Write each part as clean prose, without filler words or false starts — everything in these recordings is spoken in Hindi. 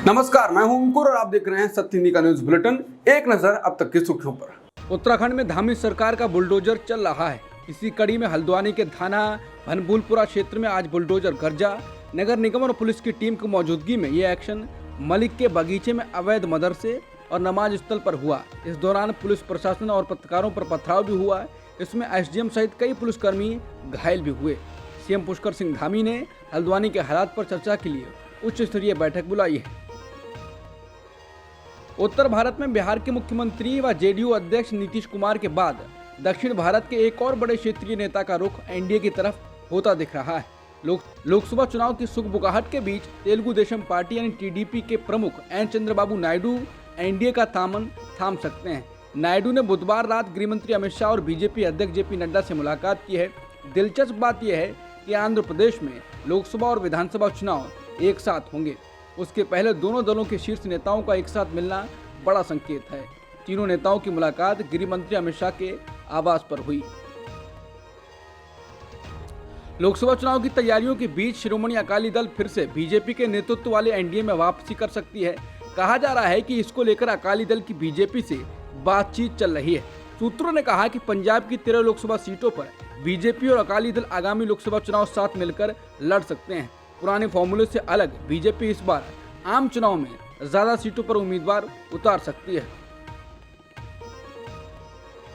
नमस्कार, मैं हूं अंकुर और आप देख रहे हैं सत्य हिंदी का न्यूज बुलेटिन। एक नजर अब तक की सुर्खियों पर। उत्तराखंड में धामी सरकार का बुलडोजर चल रहा है। इसी कड़ी में हल्द्वानी के थाना भनभूलपुरा क्षेत्र में आज बुलडोजर गरजा। नगर निगम और पुलिस की टीम की मौजूदगी में ये एक्शन मलिक के बगीचे में अवैध मदरसे और नमाज स्थल पर हुआ। इस दौरान पुलिस प्रशासन और पत्रकारों पर पथराव भी हुआ। इसमें एसडीएम सहित कई पुलिसकर्मी घायल भी हुए। सीएम पुष्कर सिंह धामी ने हल्द्वानी के हालात पर चर्चा के लिए उच्च स्तरीय बैठक बुलाई है। उत्तर भारत में बिहार के मुख्यमंत्री व जेडीयू अध्यक्ष नीतीश कुमार के बाद दक्षिण भारत के एक और बड़े क्षेत्रीय नेता का रुख एनडीए की तरफ होता दिख रहा है। लोकसभा चुनाव की सुगबुगाहट के बीच तेलुगु देशम पार्टी यानी टीडीपी के प्रमुख एन चंद्रबाबू नायडू एनडीए का दामन थाम सकते हैं। नायडू ने बुधवार रात गृहमंत्री अमित शाह और बीजेपी अध्यक्ष जेपी नड्डा से मुलाकात की है। दिलचस्प बात यह है कि आंध्र प्रदेश में लोकसभा और विधानसभा चुनाव एक साथ होंगे। उसके पहले दोनों दलों के शीर्ष नेताओं का एक साथ मिलना बड़ा संकेत है। तीनों नेताओं की मुलाकात गृह मंत्री अमित शाह के आवास पर हुई। लोकसभा चुनाव की तैयारियों के बीच शिरोमणि अकाली दल फिर से बीजेपी के नेतृत्व वाले एनडीए में वापसी कर सकती है। कहा जा रहा है कि इसको लेकर अकाली दल की बीजेपी से बातचीत चल रही है। सूत्रों ने कहा कि पंजाब की 13 लोकसभा सीटों पर बीजेपी और अकाली दल आगामी लोकसभा चुनाव साथ मिलकर लड़ सकते हैं। पुराने फॉर्मूले से अलग बीजेपी इस बार आम चुनाव में ज्यादा सीटों पर उम्मीदवार उतार सकती है।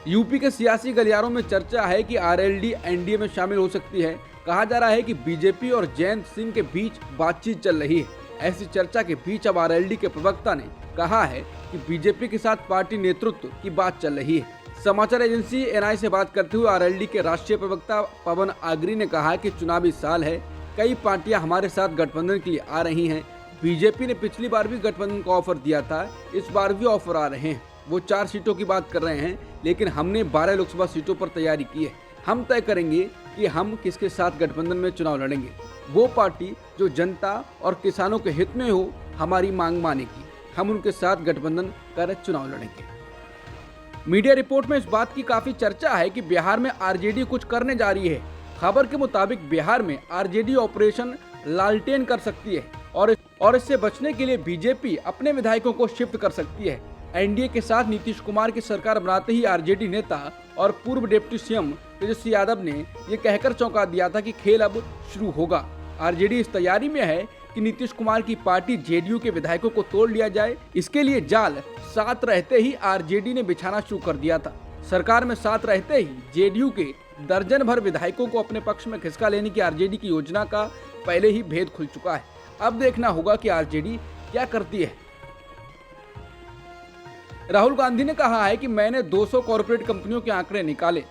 यूपी के सियासी गलियारों में चर्चा है कि आरएलडी एनडीए में शामिल हो सकती है। कहा जा रहा है कि बीजेपी और जयंत सिंह के बीच बातचीत चल रही है। ऐसी चर्चा के बीच अब आरएलडी के प्रवक्ता ने कहा है कि बीजेपी के साथ पार्टी नेतृत्व की बात चल रही है। समाचार एजेंसी एनआई से बात करते हुए आरएलडी के राष्ट्रीय प्रवक्ता पवन आगरी ने कहा कि चुनावी साल है, कई पार्टियां हमारे साथ गठबंधन के लिए आ रही हैं। बीजेपी ने पिछली बार भी गठबंधन का ऑफर दिया था, इस बार भी ऑफर आ रहे हैं। वो 4 सीटों की बात कर रहे हैं, लेकिन हमने 12 लोकसभा सीटों पर तैयारी की है। हम तय करेंगे कि हम किसके साथ गठबंधन में चुनाव लड़ेंगे। वो पार्टी जो जनता और किसानों के हित में हो, हमारी मांग मानेगी, हम उनके साथ गठबंधन कर चुनाव लड़ेंगे। मीडिया रिपोर्ट में इस बात की काफी चर्चा है कि बिहार में आरजेडी कुछ करने जा रही है। खबर के मुताबिक बिहार में आरजेडी ऑपरेशन लालटेन कर सकती है और इससे बचने के लिए बीजेपी अपने विधायकों को शिफ्ट कर सकती है। एनडीए के साथ नीतीश कुमार की सरकार बनाते ही आरजेडी नेता और पूर्व डिप्टी सीएम तेजस्वी यादव ने ये कहकर चौंका दिया था कि खेल अब शुरू होगा। आरजेडी इस तैयारी में है कि नीतीश कुमार की पार्टी जेडीयू के विधायकों को तोड़ लिया जाए। इसके लिए जाल साथ रहते ही आरजेडी ने बिछाना शुरू कर दिया था। सरकार में साथ रहते ही जेडीयू के दर्जन भर विधायकों को अपने पक्ष में खिसका लेने की आरजेडी की योजना का पहले ही भेद खुल चुका है। अब देखना होगा कि आरजेडी क्या करती है। राहुल गांधी ने कहा है कि मैंने 200 कॉर्पोरेट कंपनियों के आंकड़े निकाले।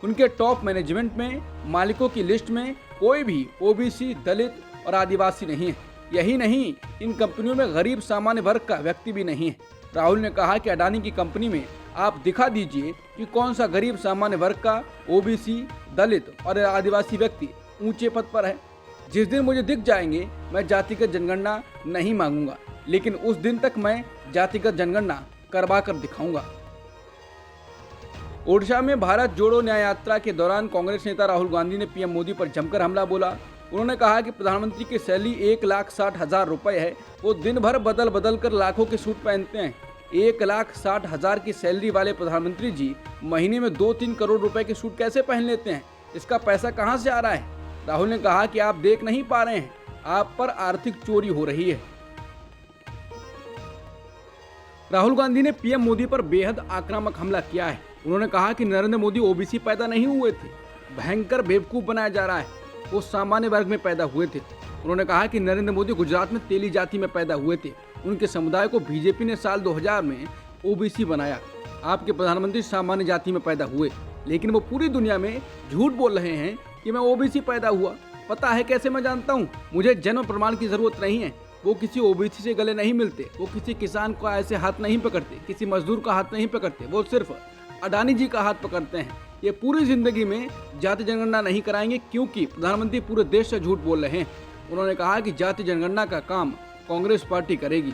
उनके टॉप मैनेजमेंट में मालिकों की लिस्ट में कोई भी ओबीसी, दलित और आदिवासी नहीं है। यही नहीं, इन कंपनियों में गरीब सामान्य वर्ग का व्यक्ति भी नहीं है। राहुल ने कहा कि अडानी की कंपनी में आप दिखा दीजिए कि कौन सा गरीब सामान्य वर्ग का ओबीसी, दलित और आदिवासी व्यक्ति ऊंचे पद पर है। जिस दिन मुझे दिख जाएंगे, मैं जातिगत जनगणना नहीं मांगूंगा, लेकिन उस दिन तक मैं जातिगत जनगणना करवा कर दिखाऊंगा। ओडिशा में भारत जोड़ो न्याय यात्रा के दौरान कांग्रेस नेता राहुल गांधी ने पीएम मोदी पर जमकर हमला बोला। उन्होंने कहा कि प्रधानमंत्री की सैलरी 1,60,000 रुपए है। वो दिन भर बदल बदल कर लाखों के सूट पहनते हैं। 1,60,000 की सैलरी वाले प्रधानमंत्री जी महीने में 2-3 करोड़ रुपए के सूट कैसे पहन लेते हैं? इसका पैसा कहां से आ रहा है? राहुल ने कहा कि आप देख नहीं पा रहे हैं, आप पर आर्थिक चोरी हो रही है। राहुल गांधी ने पीएम मोदी पर बेहद आक्रामक हमला किया है। उन्होंने कहा कि नरेंद्र मोदी ओबीसी पैदा नहीं हुए थे, भयंकर बेवकूफ बनाया जा रहा है, वो सामान्य वर्ग में पैदा हुए थे। उन्होंने कहा कि नरेंद्र मोदी गुजरात में तेली जाति में पैदा हुए थे। उनके समुदाय को बीजेपी ने साल 2000 में ओबीसी बनाया। आपके प्रधानमंत्री सामान्य जाति में पैदा हुए, लेकिन वो पूरी दुनिया में झूठ बोल रहे हैं कि मैं ओबीसी पैदा हुआ। पता है कैसे मैं जानता हूँ? मुझे जन्म प्रमाण की जरूरत नहीं है। वो किसी ओबीसी से गले नहीं मिलते, वो किसी किसान का ऐसे हाथ नहीं पकड़ते, किसी मजदूर का हाथ नहीं पकड़ते, वो सिर्फ अडानी जी का हाथ पकड़ते हैं। ये पूरी जिंदगी में जाति जनगणना नहीं कराएंगे, क्योंकि प्रधानमंत्री पूरे देश से झूठ बोल रहे हैं। उन्होंने कहा कि जाति जनगणना का काम कांग्रेस पार्टी करेगी।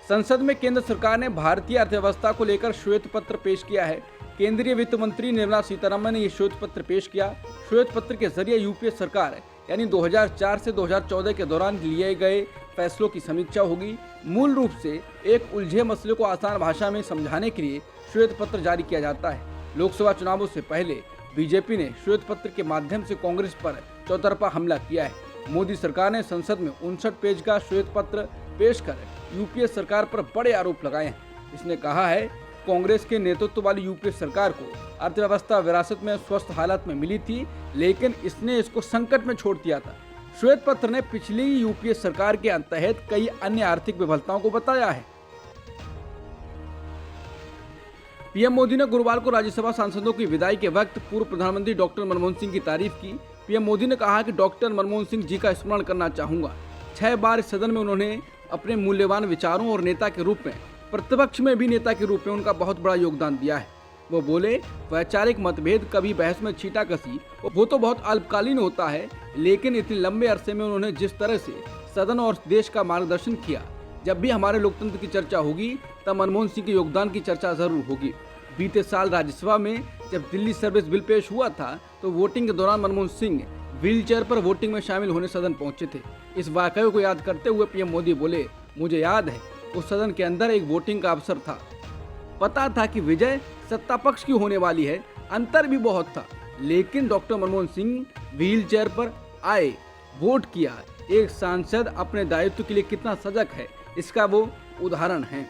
संसद में केंद्र सरकार ने भारतीय अर्थव्यवस्था को लेकर श्वेत पत्र पेश किया है। केंद्रीय वित्त मंत्री निर्मला सीतारमण ने यह श्वेत पत्र पेश किया। श्वेत पत्र के जरिए यूपीए सरकार यानी 2004 से 2014 के दौरान लिए गए फैसलों की समीक्षा होगी। मूल रूप से एक उलझे मसले को आसान भाषा में समझाने के लिए श्वेत पत्र जारी किया जाता है। लोकसभा चुनावों से पहले बीजेपी ने श्वेत पत्र के माध्यम से कांग्रेस पर चौतरफा हमला किया है। मोदी सरकार ने संसद में 59 पेज का श्वेत पत्र पेश कर यूपीए सरकार पर बड़े आरोप लगाए हैं। इसने कहा है कांग्रेस के नेतृत्व वाली यूपीए सरकार को अर्थव्यवस्था विरासत में स्वस्थ हालत में मिली थी, लेकिन इसने इसको संकट में छोड़ दिया था। श्वेत पत्र ने पिछली यूपीए सरकार के तहत कई अन्य आर्थिक विफलताओं को बताया है। पीएम मोदी ने गुरुवार को राज्यसभा सांसदों की विदाई के वक्त पूर्व प्रधानमंत्री डॉक्टर मनमोहन सिंह की तारीफ की। पीएम मोदी ने कहा कि डॉक्टर मनमोहन सिंह जी का स्मरण करना चाहूंगा। 6 बार इस सदन में उन्होंने अपने मूल्यवान विचारों और नेता के रूप में, प्रतिपक्ष में भी नेता के रूप में उनका बहुत बड़ा योगदान दिया है। वो बोले, वैचारिक मतभेद कभी बहस में छींटाकशी वो तो बहुत अल्पकालीन होता है, लेकिन इतने लंबे अरसे में उन्होंने जिस तरह से सदन और देश का मार्गदर्शन किया, जब भी हमारे लोकतंत्र की चर्चा होगी तब मनमोहन सिंह के योगदान की चर्चा जरूर होगी। बीते साल राज्यसभा में जब दिल्ली सर्विस बिल पेश हुआ था तो वोटिंग के दौरान मनमोहन सिंह व्हील चेयर पर वोटिंग में शामिल होने सदन पहुंचे थे। इस वाकये को याद करते हुए पीएम मोदी बोले, मुझे याद है उस सदन के अंदर एक वोटिंग का अवसर था। पता था कि विजय सत्ता पक्ष की होने वाली है, अंतर भी बहुत था, लेकिन doctor Manmohan Singh wheel chair पर आए, वोट किया। एक सांसद अपने दायित्व के लिए कितना सजग है, इसका वो उदाहरण है,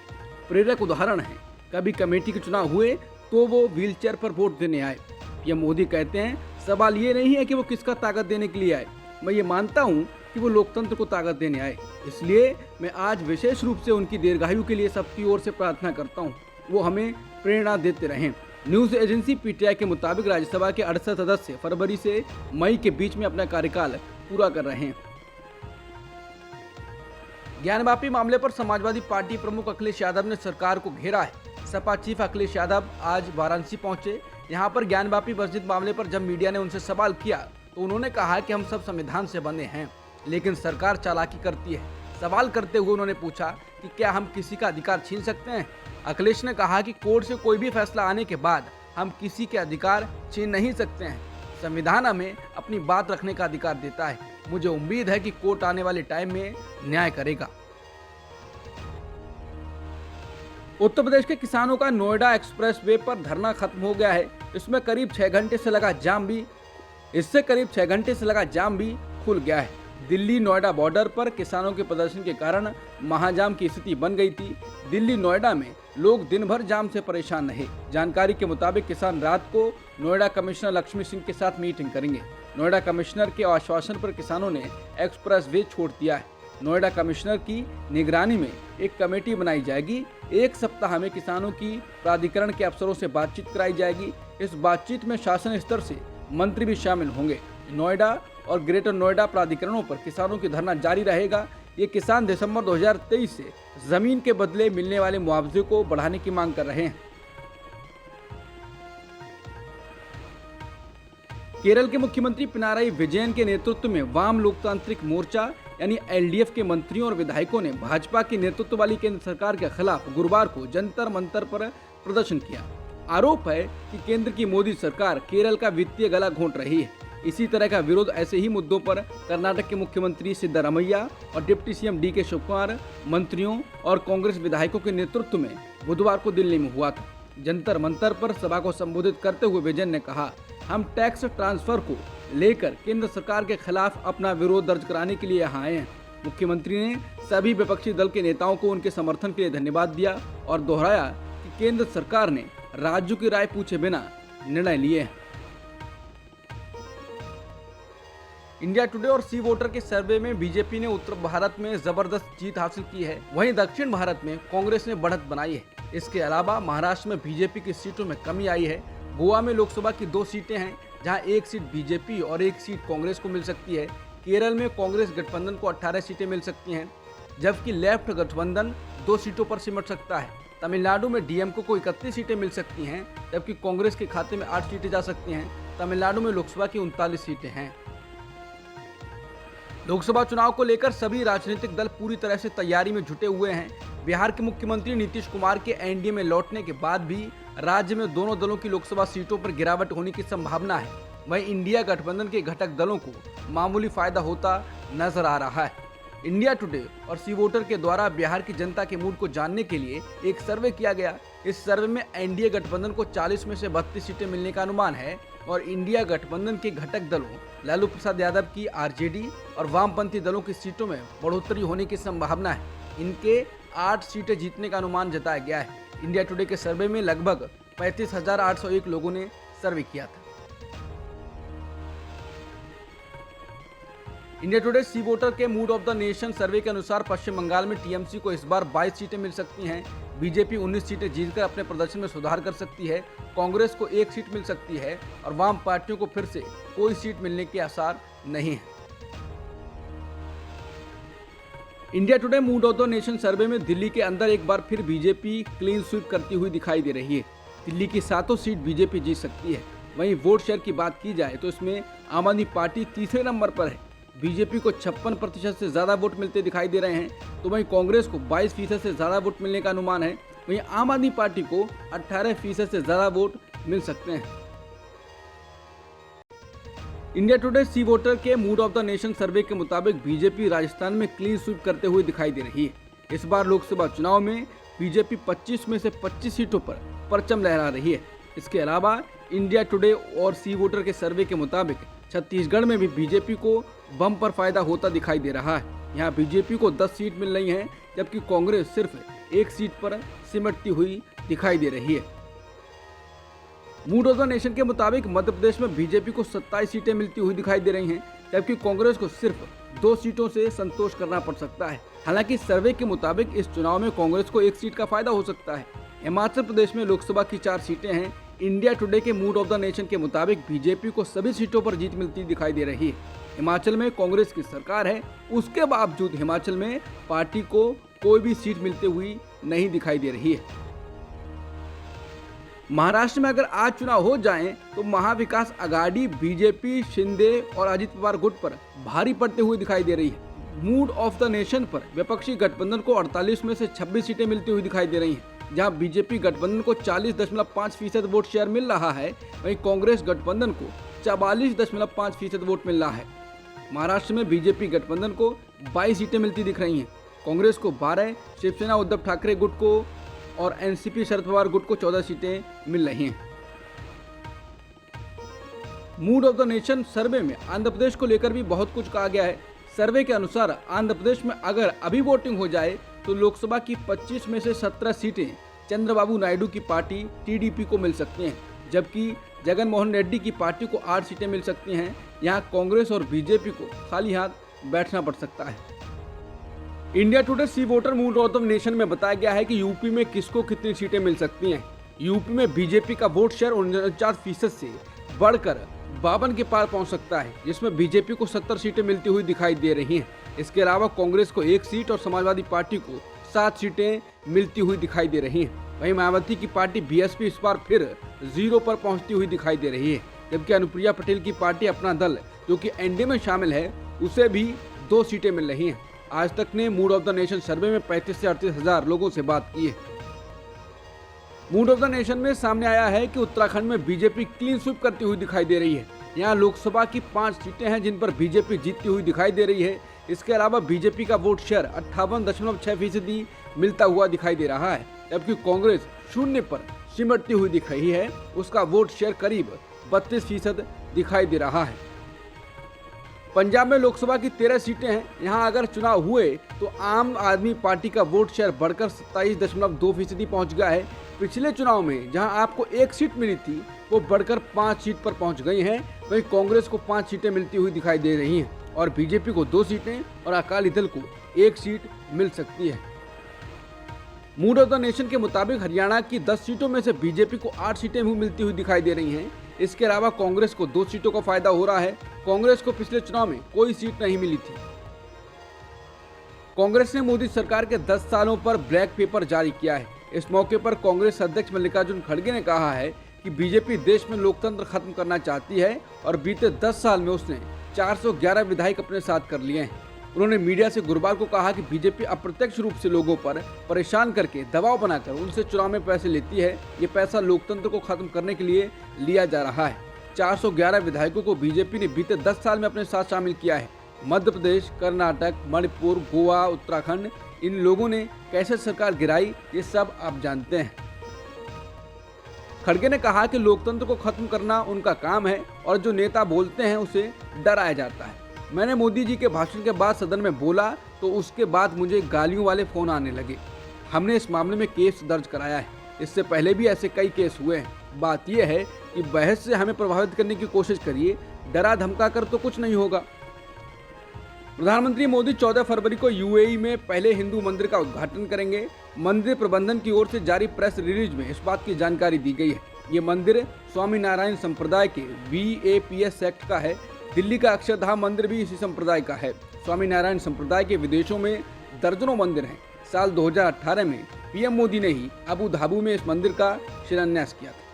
प्रेरक उदाहरण है। कभी कमेटी के चुनाव हुए तो वो व्हील चेयर पर वोट देने आए। पीएम मोदी कहते हैं, सवाल ये नहीं है कि वो किसका ताकत देने के लिए आए, मैं ये मानता हूँ कि वो लोकतंत्र को ताकत देने आए। इसलिए मैं आज विशेष रूप से उनकी दीर्घायु के लिए सबकी ओर से प्रार्थना करता हूँ, वो हमें प्रेरणा देते रहें। न्यूज एजेंसी पीटीआई के मुताबिक राज्यसभा के 68 सदस्य फरवरी से मई के बीच में अपना कार्यकाल पूरा कर रहे हैं। ज्ञानवापी मामले पर समाजवादी पार्टी प्रमुख अखिलेश यादव ने सरकार को घेरा है। सपा चीफ अखिलेश यादव आज वाराणसी पहुंचे। यहां पर ज्ञानवापी मस्जिद मामले पर जब मीडिया ने उनसे सवाल किया तो उन्होंने कहा कि हम सब संविधान से बंधे हैं, लेकिन सरकार चालाकी करती है। सवाल करते हुए उन्होंने पूछा कि क्या हम किसी का अधिकार छीन सकते हैं। अखिलेश ने कहा कि कोर्ट से कोई भी फैसला आने के बाद हम किसी के अधिकार छीन नहीं सकते हैं। संविधान हमें अपनी बात रखने का अधिकार देता है। मुझे उम्मीद है कि कोर्ट आने वाले टाइम में न्याय करेगा। उत्तर प्रदेश के किसानों का नोएडा एक्सप्रेस वे पर धरना खत्म हो गया है। इससे करीब 6 घंटे से लगा जाम भी खुल गया है। दिल्ली नोएडा बॉर्डर पर किसानों के प्रदर्शन के कारण महाजाम की स्थिति बन गई थी। दिल्ली नोएडा में लोग दिन भर जाम से परेशान रहे। जानकारी के मुताबिक किसान रात को नोएडा कमिश्नर लक्ष्मी सिंह के साथ मीटिंग करेंगे। नोएडा कमिश्नर के आश्वासन पर किसानों ने एक्सप्रेस वे छोड़ दिया है। नोएडा कमिश्नर की निगरानी में एक कमेटी बनाई जाएगी। 1 सप्ताह में किसानों की प्राधिकरण के अफसरों से बातचीत कराई जाएगी। इस बातचीत में शासन स्तर से मंत्री भी शामिल होंगे। नोएडा और ग्रेटर नोएडा प्राधिकरणों पर किसानों की धरना जारी रहेगा। ये किसान दिसंबर 2023 से जमीन के बदले मिलने वाले मुआवजे को बढ़ाने की मांग कर रहे हैं। केरल के मुख्यमंत्री पिनाराई विजयन के नेतृत्व में वाम लोकतांत्रिक मोर्चा यानी एलडीएफ के मंत्रियों और विधायकों ने भाजपा की नेतृत्व वाली केंद्र सरकार के खिलाफ गुरुवार को जंतर मंतर पर प्रदर्शन किया। आरोप है कि केंद्र की मोदी सरकार केरल का वित्तीय गला घोंट रही है। इसी तरह का विरोध ऐसे ही मुद्दों पर कर्नाटक के मुख्यमंत्री सिद्धरामैया और डिप्टी सीएम डीके शिवकुमार, मंत्रियों और कांग्रेस विधायकों के नेतृत्व में बुधवार को दिल्ली में हुआ था। जंतर मंतर पर सभा को संबोधित करते हुए विजयन ने कहा, हम टैक्स ट्रांसफर को लेकर केंद्र सरकार के खिलाफ अपना विरोध दर्ज कराने के लिए यहाँ आए हैं। मुख्यमंत्री ने सभी विपक्षी दल के नेताओं को उनके समर्थन के लिए धन्यवाद दिया और दोहराया कि केंद्र सरकार ने राज्यों की राय पूछे बिना निर्णय लिए हैं। इंडिया टुडे और सी वोटर के सर्वे में बीजेपी ने उत्तर भारत में जबरदस्त जीत हासिल की है, वहीं दक्षिण भारत में कांग्रेस ने बढ़त बनाई है। इसके अलावा महाराष्ट्र में बीजेपी की सीटों में कमी आई है। गोवा में लोकसभा की 2 सीटें हैं, जहां 1 सीट बीजेपी और 1 सीट कांग्रेस को मिल सकती है। केरल में कांग्रेस गठबंधन को 18 सीटें मिल सकती हैं, जबकि लेफ्ट गठबंधन 2 सीटों पर सिमट सकता है। तमिलनाडु में डीएमके को 31 सीटें मिल सकती हैं, जबकि कांग्रेस के खाते में 8 सीटें जा सकती हैं। तमिलनाडु में लोकसभा की 39 सीटें हैं। लोकसभा चुनाव को लेकर सभी राजनीतिक दल पूरी तरह से तैयारी में जुटे हुए हैं। बिहार के मुख्यमंत्री नीतीश कुमार के एनडीए में लौटने के बाद भी राज्य में दोनों दलों की लोकसभा सीटों पर गिरावट होने की संभावना है। वहीं इंडिया गठबंधन के घटक दलों को मामूली फायदा होता नजर आ रहा है। इंडिया टुडे और सी वोटर के द्वारा बिहार की जनता के मूड को जानने के लिए एक सर्वे किया गया। इस सर्वे में एनडीए गठबंधन को 40 में से 32 सीटें मिलने का अनुमान है और इंडिया गठबंधन के घटक दलों लालू प्रसाद यादव की आरजेडी और वामपंथी दलों की सीटों में बढ़ोतरी होने की संभावना है। इनके 8 सीटें जीतने का अनुमान जताया गया है। इंडिया टुडे के सर्वे में लगभग 35,801 लोगों ने सर्वे किया था। इंडिया टुडे सी वोटर के मूड ऑफ द नेशन सर्वे के अनुसार पश्चिम बंगाल में टीएमसी को इस बार 22 सीटें मिल सकती हैं। बीजेपी 19 सीटें जीतकर अपने प्रदर्शन में सुधार कर सकती है। कांग्रेस को 1 सीट मिल सकती है और वाम पार्टियों को फिर से कोई सीट मिलने के आसार नहीं है। India today mood of the nation सर्वे में दिल्ली के अंदर एक बार फिर बीजेपी क्लीन स्वीप करती हुई दिखाई दे रही है। दिल्ली की 7 सीट बीजेपी जीत सकती है। वहीं वोट शेयर की बात की जाए तो इसमें आम आदमी पार्टी तीसरे नंबर पर है। बीजेपी को 56% से ज्यादा वोट मिलते दिखाई दे रहे हैं, तो वहीं कांग्रेस को 22% से ज्यादा वोट मिलने का अनुमान है। वहीं आम आदमी पार्टी को 18% से ज्यादा वोट मिल सकते हैं। इंडिया टुडे सी वोटर के मूड ऑफ द नेशन सर्वे के मुताबिक बीजेपी राजस्थान में क्लीन स्वीप करते हुए दिखाई दे रही है। इस बार लोकसभा चुनाव में बीजेपी 25 में से 25 सीटों पर परचम लहरा रही है। इसके अलावा इंडिया टुडे और सी वोटर के सर्वे के मुताबिक छत्तीसगढ़ में भी बीजेपी को बम पर फायदा होता दिखाई दे रहा है। यहाँ बीजेपी को 10 सीट मिल रही हैं, जबकि कांग्रेस सिर्फ 1 सीट पर सिमटती हुई दिखाई दे रही है। मूड ऑफ द नेशन के मुताबिक मध्य प्रदेश में बीजेपी को 27 सीटें मिलती हुई दिखाई दे रही हैं, जबकि कांग्रेस को सिर्फ 2 सीटों से संतोष करना पड़ सकता है। हालांकि सर्वे के मुताबिक इस चुनाव में कांग्रेस को 1 सीट का फायदा हो सकता है। हिमाचल प्रदेश में लोकसभा की 4 सीटें हैं। इंडिया टुडे के मूड ऑफ द नेशन के मुताबिक बीजेपी को सभी सीटों पर जीत मिलती दिखाई दे रही है। हिमाचल में कांग्रेस की सरकार है, उसके बावजूद हिमाचल में पार्टी को कोई भी सीट मिलते हुई नहीं दिखाई दे रही है। महाराष्ट्र में अगर आज चुनाव हो जाएं, तो महाविकास आघाड़ी बीजेपी, शिंदे और अजित पवार गुट पर भारी पड़ते हुए दिखाई दे रही है। मूड ऑफ द नेशन पर विपक्षी गठबंधन को 48 में से 26 सीटें मिलती हुई दिखाई दे रही हैं। जहां बीजेपी गठबंधन को 40.5% वोट शेयर मिल रहा है, वहीं कांग्रेस गठबंधन को 44.5% वोट मिल रहा है। महाराष्ट्र में बीजेपी गठबंधन को 22 सीटें मिलती दिख रही हैं। कांग्रेस को 12, शिवसेना उद्धव ठाकरे गुट को और एनसीपी शरद पवार गुट को 14 सीटें मिल रही हैं। मूड ऑफ द नेशन सर्वे में आंध्र प्रदेश को लेकर भी बहुत कुछ कहा गया है। सर्वे के अनुसार आंध्र प्रदेश में अगर अभी वोटिंग हो जाए तो लोकसभा की 25 में से 17 सीटें चंद्रबाबू नायडू की पार्टी टीडीपी को मिल सकती हैं, जबकि जगन मोहन रेड्डी की पार्टी को 8 सीटें मिल सकती हैं। यहाँ कांग्रेस और बीजेपी को खाली हाथ बैठना पड़ सकता है। India Today C voter mood of the nation में बताया गया है कि यूपी में किसको कितनी सीटें मिल सकती हैं। यूपी में बीजेपी का वोट शेयर 49% से बढ़कर 52 के पार पहुंच सकता है, जिसमें बीजेपी को 70 सीटें मिलती हुई दिखाई दे रही हैं। इसके अलावा कांग्रेस को 1 सीट और समाजवादी पार्टी को 7 सीटें मिलती हुई दिखाई दे रही हैं। वहीं मायावती की पार्टी बीएसपी इस बार फिर 0 पर पहुंचती हुई दिखाई दे रही है, जबकि अनुप्रिया पटेल की पार्टी अपना दल जो कि एनडीए में शामिल है, उसे भी 2 सीटें मिल रही हैं। आज तक ने मूड ऑफ द नेशन सर्वे में 35 से 38 हजार लोगों से बात की है। मूड ऑफ द नेशन में सामने आया है कि उत्तराखंड में बीजेपी क्लीन स्वीप करती हुई दिखाई दे रही है। यहाँ लोकसभा की 5 सीटें हैं जिन पर बीजेपी जीतती हुई दिखाई दे रही है। इसके अलावा बीजेपी का वोट शेयर 58.6% मिलता हुआ दिखाई दे रहा है, जबकि कांग्रेस 0 पर सिमटती हुई दिख रही है। उसका वोट शेयर करीब 32% दिखाई दे रहा है। पंजाब में लोकसभा की 13 सीटें हैं। यहाँ अगर चुनाव हुए तो आम आदमी पार्टी का वोट शेयर बढ़कर 27.2% पहुँच गया है। पिछले चुनाव में जहां आपको 1 सीट मिली थी, वो बढ़कर 5 सीट पर पहुंच गई हैं। वहीं कांग्रेस को 5 सीटें मिलती हुई दिखाई दे रही हैं और बीजेपी को 2 सीटें और अकाली दल को 1 सीट मिल सकती है। मूड ऑफ द नेशन के मुताबिक हरियाणा की 10 सीटों में से बीजेपी को 8 सीटें भी मिलती हुई दिखाई दे रही हैं। इसके अलावा कांग्रेस को 2 सीटों का फायदा हो रहा है। कांग्रेस को पिछले चुनाव में कोई सीट नहीं मिली थी। कांग्रेस ने मोदी सरकार के 10 सालों पर ब्लैक पेपर जारी किया है। इस मौके पर कांग्रेस अध्यक्ष मल्लिकार्जुन खड़गे ने कहा है कि बीजेपी देश में लोकतंत्र खत्म करना चाहती है और बीते 10 साल में उसने 411 विधायक अपने साथ कर लिए हैं। उन्होंने मीडिया से गुरुवार को कहा कि बीजेपी अप्रत्यक्ष रूप से लोगों पर परेशान करके दबाव बनाकर उनसे चुनाव में पैसे लेती है। ये पैसा लोकतंत्र को खत्म करने के लिए लिया जा रहा है। 411 विधायकों को बीजेपी ने बीते 10 साल में अपने साथ शामिल किया है। मध्य प्रदेश, कर्नाटक, मणिपुर, गोवा, उत्तराखंड, इन लोगों ने कैसे सरकार गिराई, ये सब आप जानते हैं। खड़गे ने कहा कि लोकतंत्र को खत्म करना उनका काम है और जो नेता बोलते हैं उसे डराया जाता है। मैंने मोदी जी के भाषण के बाद सदन में बोला तो उसके बाद मुझे गालियों वाले फोन आने लगे। हमने इस मामले में केस दर्ज कराया है। इससे पहले भी ऐसे कई केस हुए हैं। बात यह है कि बहस से हमें प्रभावित करने की कोशिश करिए, डरा धमका कर तो कुछ नहीं होगा। प्रधानमंत्री मोदी 14 फरवरी को यूएई में पहले हिंदू मंदिर का उद्घाटन करेंगे। मंदिर प्रबंधन की ओर से जारी प्रेस रिलीज में इस बात की जानकारी दी गई है। ये मंदिर स्वामीनारायण संप्रदाय के VAPS सेक्ट का है। दिल्ली का अक्षरधाम मंदिर भी इसी संप्रदाय का है। स्वामीनारायण संप्रदाय के विदेशों में दर्जनों मंदिर हैं। साल 2018 में PM मोदी ने ही अबू धाबी में इस मंदिर का शिलान्यास किया था।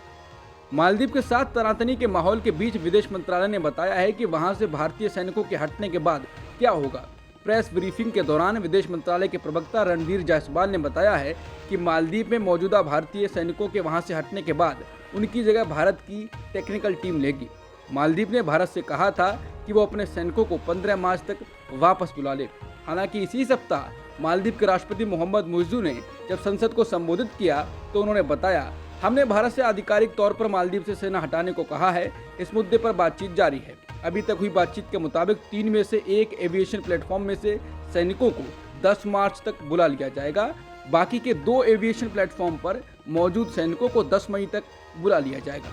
मालदीव के साथ तनातनी के माहौल के बीच विदेश मंत्रालय ने बताया है कि वहां से भारतीय सैनिकों के हटने के बाद क्या होगा। प्रेस ब्रीफिंग के दौरान विदेश मंत्रालय के प्रवक्ता रणधीर जायसवाल ने बताया है कि मालदीव में मौजूदा भारतीय सैनिकों के वहां से हटने के बाद उनकी जगह भारत की टेक्निकल टीम लेगी। मालदीव ने भारत से कहा था कि वो अपने सैनिकों को 15 मार्च तक वापस बुला ले। हालांकि इसी सप्ताह मालदीव के राष्ट्रपति मोहम्मद मुइज़्ज़ू ने जब संसद को संबोधित किया तो उन्होंने बताया, हमने भारत से आधिकारिक तौर पर मालदीव से सेना हटाने को कहा है। इस मुद्दे पर बातचीत जारी है। अभी तक हुई बातचीत के मुताबिक 3 में से 1 एविएशन प्लेटफॉर्म में से सैनिकों को 10 मार्च तक बुला लिया जाएगा। बाकी के 2 एविएशन प्लेटफॉर्म पर मौजूद सैनिकों को 10 मई तक बुला लिया जाएगा।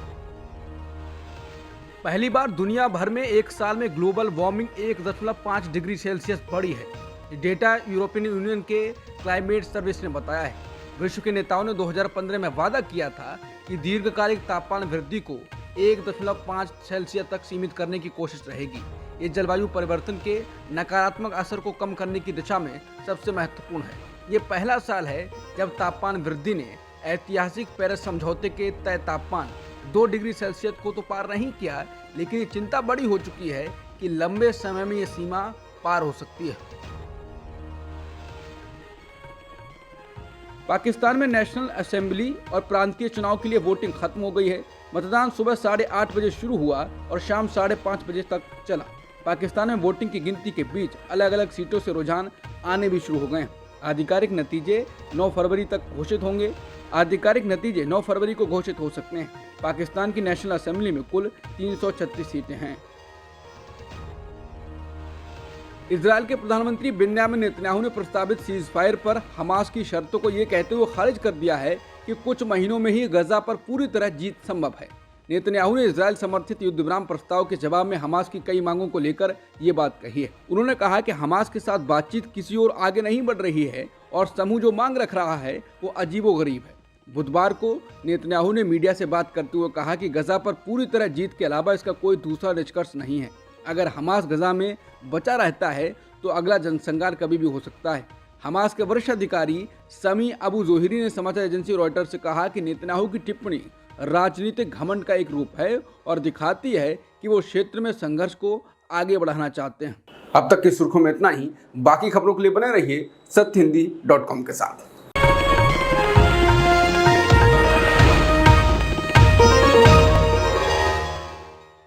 पहली बार दुनिया भर में एक साल में ग्लोबल वार्मिंग 1.5 डिग्री सेल्सियस बढ़ी है। डेटा यूरोपियन यूनियन के क्लाइमेट सर्विस ने बताया है। विश्व के नेताओं ने 2015 में वादा किया था कि दीर्घकालिक तापमान वृद्धि को 1.5 सेल्सियस तक सीमित करने की कोशिश रहेगी। ये जलवायु परिवर्तन के नकारात्मक असर को कम करने की दिशा में सबसे महत्वपूर्ण है। ये पहला साल है जब तापमान वृद्धि ने ऐतिहासिक पेरिस समझौते के तय तापमान 2 डिग्री सेल्सियस को तो पार नहीं किया, लेकिन ये चिंता बड़ी हो चुकी है कि लंबे समय में ये सीमा पार हो सकती है। पाकिस्तान में नेशनल असेंबली और प्रांतीय चुनाव के लिए वोटिंग खत्म हो गई है। मतदान सुबह 8:30 बजे शुरू हुआ और शाम 5:30 बजे तक चला। पाकिस्तान में वोटिंग की गिनती के बीच अलग अलग सीटों से रुझान आने भी शुरू हो गए हैं। आधिकारिक नतीजे 9 फरवरी तक घोषित होंगे। आधिकारिक नतीजे 9 फरवरी को घोषित हो सकते हैं। पाकिस्तान की नेशनल असेंबली में कुल 336 सीटें हैं। इजराइल के प्रधानमंत्री बेंजामिन नेतन्याहू ने प्रस्तावित सीज फायर पर हमास की शर्तों को ये कहते हुए खारिज कर दिया है कि कुछ महीनों में ही गजा पर पूरी तरह जीत संभव है। नेतन्याहू ने इजराइल समर्थित युद्ध विराम प्रस्ताव के जवाब में हमास की कई मांगों को लेकर ये बात कही है। उन्होंने कहा कि हमास के साथ बातचीत किसी और आगे नहीं बढ़ रही है और समूह जो मांग रख रहा है वो अजीबोगरीब है। बुधवार को नेतन्याहू ने मीडिया से बात करते हुए कहा कि गजा पर पूरी तरह जीत के अलावा इसका कोई दूसरा निष्कर्ष नहीं है। अगर हमास गजा में बचा रहता है तो अगला जनसंहार कभी भी हो सकता है। हमास के वरिष्ठ अधिकारी समी अबू जोहरी ने समाचार एजेंसी रॉयटर्स से कहा कि नेतन्याहू की टिप्पणी राजनीतिक घमंड का एक रूप है और दिखाती है कि वो क्षेत्र में संघर्ष को आगे बढ़ाना चाहते हैं। अब तक की सुर्खियों में इतना ही। बाकी खबरों के लिए बने रहिए सत्यहिंदी.com के साथ।